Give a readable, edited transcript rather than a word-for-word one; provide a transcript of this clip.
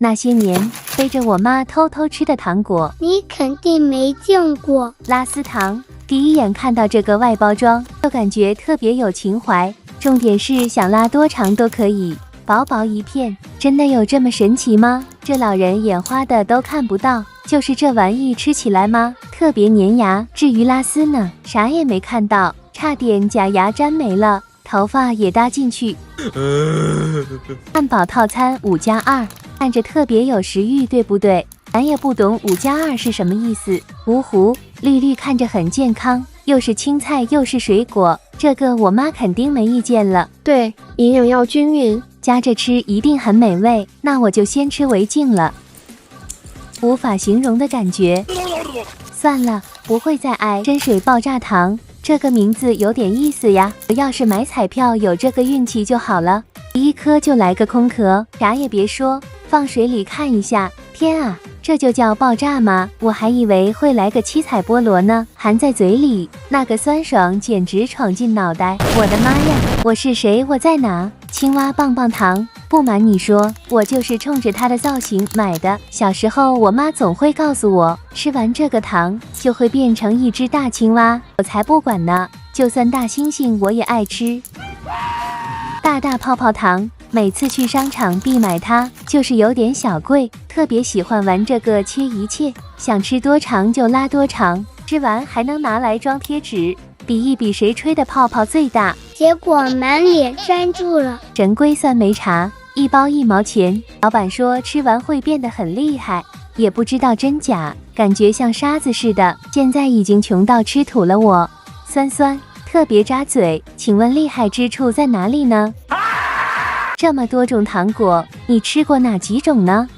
那些年背着我妈偷偷吃的糖果，你肯定没见过。拉丝糖，第一眼看到这个外包装，就感觉特别有情怀。重点是想拉多长都可以，薄薄一片，真的有这么神奇吗？这老人眼花的都看不到，就是这玩意吃起来吗？特别粘牙。至于拉丝呢，啥也没看到，差点假牙粘没了，头发也搭进去。汉堡套餐5+2，看着特别有食欲，对不对？咱也不懂5+2是什么意思。芜湖绿绿看着很健康，又是青菜又是水果，这个我妈肯定没意见了。对，营养要均匀，夹着吃一定很美味。那我就先吃为敬了。无法形容的感觉。算了，不会再爱真水爆炸糖。这个名字有点意思呀，要是买彩票有这个运气就好了，第一颗就来个空壳，啥也别说，放水里看一下。天啊，这就叫爆炸吗？我还以为会来个七彩菠萝呢，含在嘴里，那个酸爽简直闯进脑袋。我的妈呀，我是谁？我在哪？青蛙棒棒糖，不瞒你说，我就是冲着它的造型买的。小时候我妈总会告诉我，吃完这个糖就会变成一只大青蛙，我才不管呢，就算大猩猩我也爱吃。大大泡泡糖，每次去商场必买它，就是有点小贵，特别喜欢玩这个切一切，想吃多长就拉多长，吃完还能拿来装贴纸，比一比谁吹的泡泡最大。结果满脸粘住了。神龟酸梅茶，1包1毛钱，老板说吃完会变得很厉害，也不知道真假，感觉像沙子似的。现在已经穷到吃土了我，酸酸，特别扎嘴。请问厉害之处在哪里呢？这么多种糖果，你吃过哪几种呢？